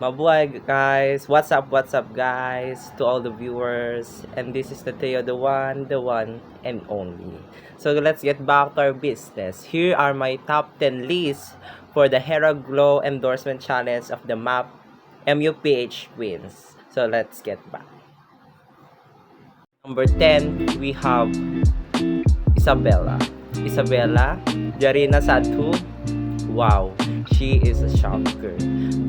Mabuhay guys! What's up guys? To all the viewers. And this is the Teo, the one and only. So let's get back to our business. Here are my top 10 lists for the Hera Glow Endorsement Challenge of the MAP MUPH wins. So let's get back. Number 10, we have Isabella. Isabella, Jarina Sadhu. Wow, she is a shocker.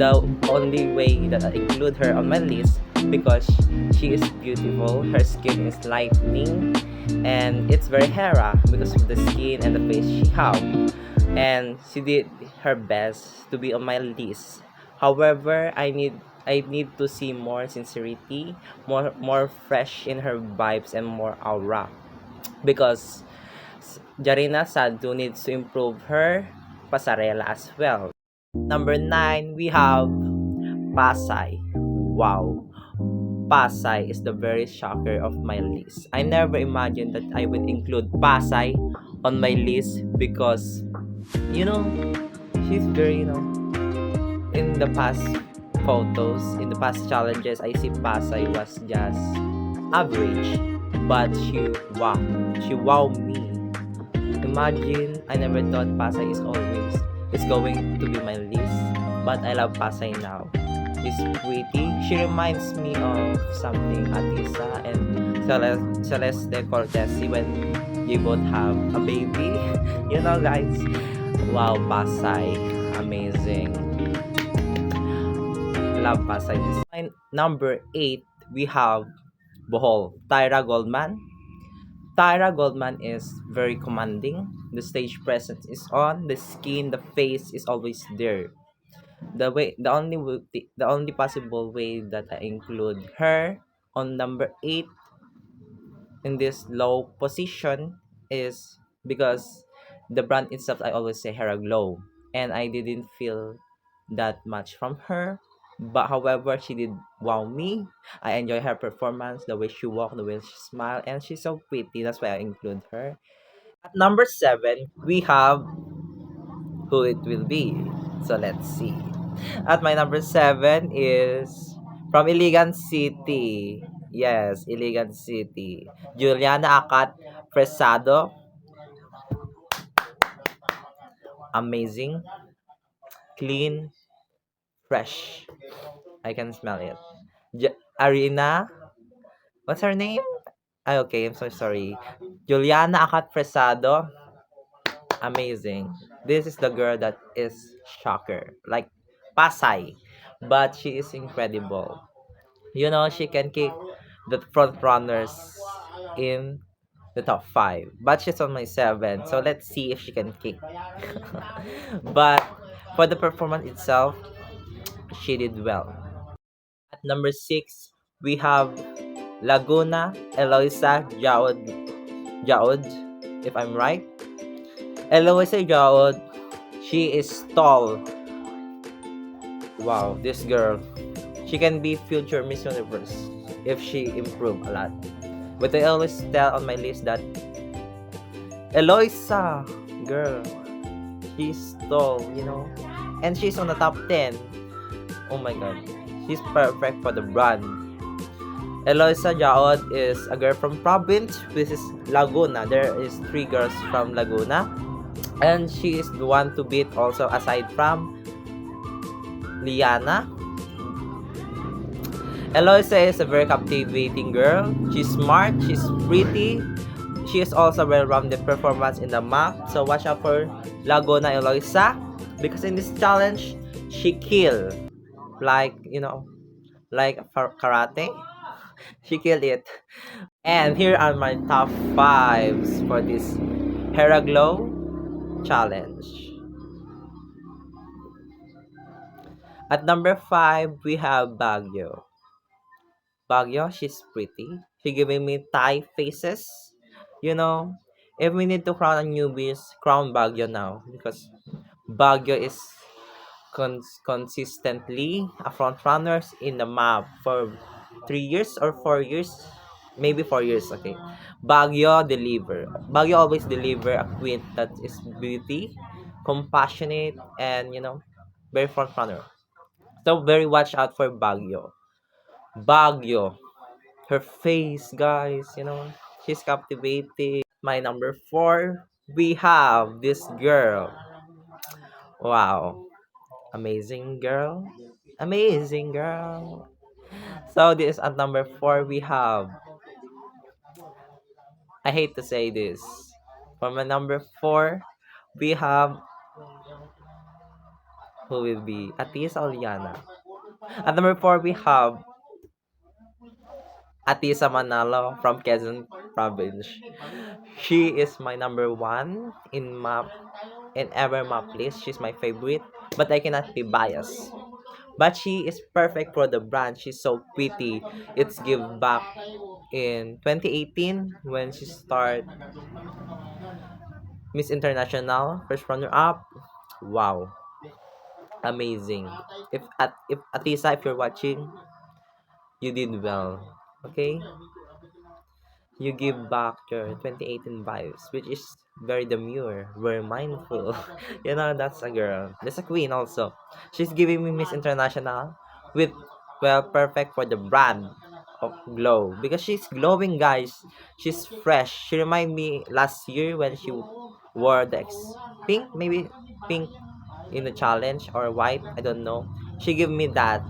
The only way that I include her on my list because she is beautiful, her skin is lightening, and it's very Hera because of the skin and the face she have. And she did her best to be on my list. However, I need to see more sincerity, more fresh in her vibes and more aura because Jarina Sadhu needs to improve her pasarela as well. Number 9, we have Pasay. Wow. Pasay is the very shocker of my list. I never imagined that I would include Pasay on my list because, you know, she's very, in the past photos, in the past challenges, I see Pasay was just average. But she wowed me. Imagine, I never thought Pasay is going to be my list, but I love Pasay now. She's pretty. She reminds me of something Atisa and Celeste Cortesi when they both have a baby. Guys. Wow, Pasay, amazing. Love Pasay. Number 8, we have Bohol, Tyra Goldman. Tyra Goldman is very commanding. The stage presence is on. The skin, the face is always there. The only possible way that I include her on number 8 in this low position is because the brand itself, I always say Hera Glow, and I didn't feel that much from her. But however, she did wow me. I enjoy her performance, the way she walked, the way she smiled, and she's so pretty. That's why I include her. At number 7, we have who it will be. So let's see. At my number 7 is from Iligan City. Yes, Iligan City. Juliana Akat Fresado. Amazing. Clean. Fresh. I can smell it. Arena. What's her name? Okay, I'm so sorry. Juliana Akat Fresado. Amazing. This is the girl that is shocker. Like Pasay. But she is incredible. She can kick the front runners in the top 5. But she's on my 7. So let's see if she can kick. But for the performance itself, she did well. At number 6, we have Laguna Eloisa Jaod, if I'm right. Eloisa Jaod, she is tall. Wow, this girl. She can be future Miss Universe if she improve a lot. But I always tell on my list that Eloisa, girl, she's tall. And she's on the top 10. Oh my god, she's perfect for the brand. Eloisa Jaod is a girl from province, which is Laguna. There is 3 girls from Laguna. And she is the one to beat also aside from Liana. Eloisa is a very captivating girl. She's smart, she's pretty. She is also well-rounded performance in the map. So watch out for Laguna Eloisa. Because in this challenge, she kill. Like karate. She killed it. And here are my top 5s for this Hera Glow challenge. At number 5, we have Baguio. Baguio, she's pretty. She giving me Thai faces. If we need to crown a newbies, crown Baguio now. Because Baguio is consistently a front runners in the map for 3 years or 4 years. Maybe 4 years, okay. Baguio deliver. Baguio always deliver a queen that is beauty, compassionate, and very front runner. So very watch out for Baguio. Baguio. Her face, guys, she's captivating. My number four, we have this girl. Wow. Amazing girl. Amazing girl. So this at number four, we have, I hate to say this. For my number four, we have, who will be Atisa Oliana. At number four, we have Atisa Manalo from Quezon Province. She is my number one in ever map list. She's my favorite, but I cannot be biased. But she is perfect for the brand. She's so pretty. It's give back in 2018 when she started Miss International first runner up. Wow, amazing. If Atisa, if you're watching, you did well. Okay, you give back your 2018 vibes, which is very demure, very mindful. That's a girl. That's a queen also. She's giving me Miss International with, well, perfect for the brand of glow because she's glowing, guys. She's fresh. She remind me last year when she wore the pink, maybe pink in the challenge or white. I don't know. She give me that.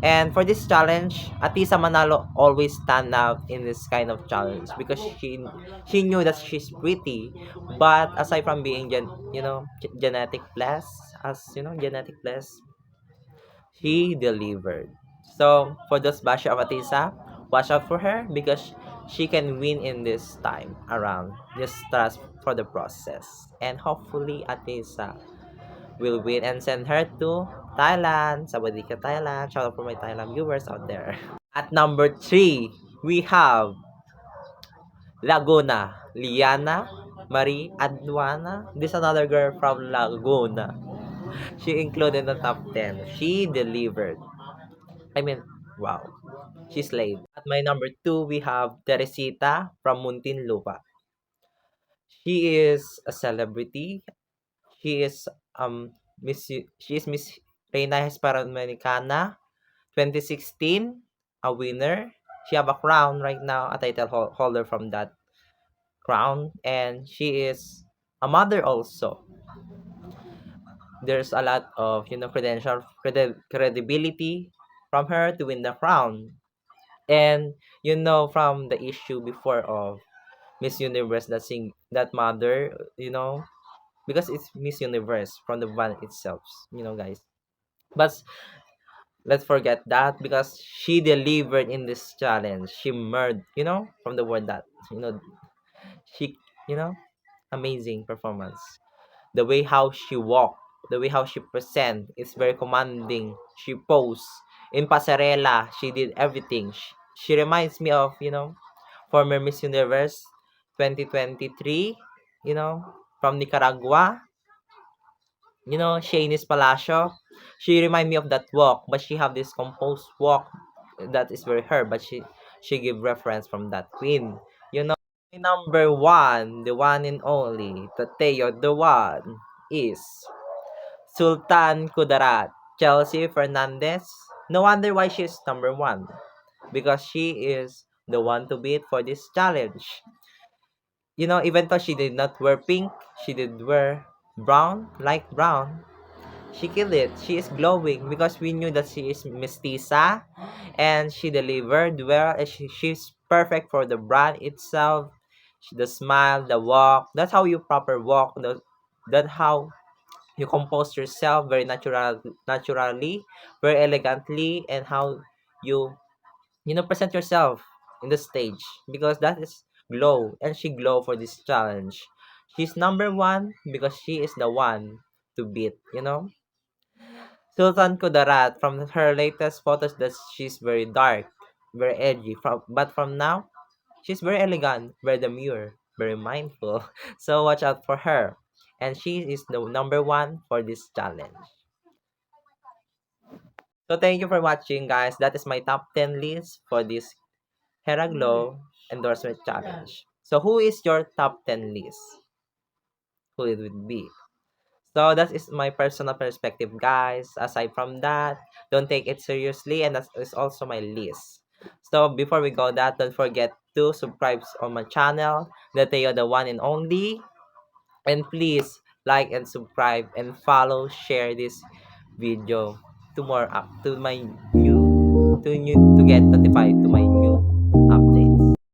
And for this challenge, Atisa Manalo always stand out in this kind of challenge because she knew that she's pretty, but aside from being genetic blessed, genetic blessed, she delivered. So for those basher of Atisa, watch out for her because she can win in this time around. Just trust for the process, and hopefully Atisa will win and send her to Thailand. Sabadi ka Thailand. Shout out for my Thailand viewers out there. At number 3, we have Laguna. Liana Marie Adwana. This another girl from Laguna. She included in the top 10. She delivered. I mean, wow. She slayed. At my number 2, we have Teresita from Muntinlupa. She is a celebrity. She is she is Miss Reina Hispanoamericana 2016, a winner. She have a crown right now, a title holder from that crown, and she is a mother also. There's a lot of credibility from her to win the crown, and from the issue before of Miss Universe that mother, because it's Miss Universe from the band itself, guys. But let's forget that because she delivered in this challenge. She murdered, from the word that, she, you know, amazing performance. The way how she walk, the way how she present, is very commanding. She pose in pasarela. She did everything. She reminds me of, former Miss Universe 2023, from Nicaragua. Shanice Palacio. She remind me of that walk, but she have this composed walk that is very her, but she give reference from that queen. Number one, the one and only, Tateo, the one, is Sultan Kudarat, Chelsea Fernandez. No wonder why she's number one, because she is the one to beat for this challenge. Even though she did not wear pink, she did wear brown, light brown. She killed it. She is glowing because we knew that she is mestiza and she delivered well. And she's perfect for the brand itself. The smile, the walk. That's how you proper walk. That's how you compose yourself very naturally, very elegantly, and how you present yourself in the stage because that is glow, and she glow for this challenge. She's number one because she is the one to beat. Sultan Kudarat, from her latest photos, that she's very dark, very edgy. But from now, she's very elegant, very demure, very mindful. So watch out for her. And she is the number one for this challenge. So thank you for watching, guys. That is my top 10 list for this Hera Glow endorsement challenge. So who is your top 10 list? Who it would be? So that is my personal perspective, guys. Aside from that, don't take it seriously, and that is also my list. So before we go that, don't forget to subscribe on my channel, the Teo, the one and only. And please like and subscribe and follow, share this video to more up to my new to get notified to my new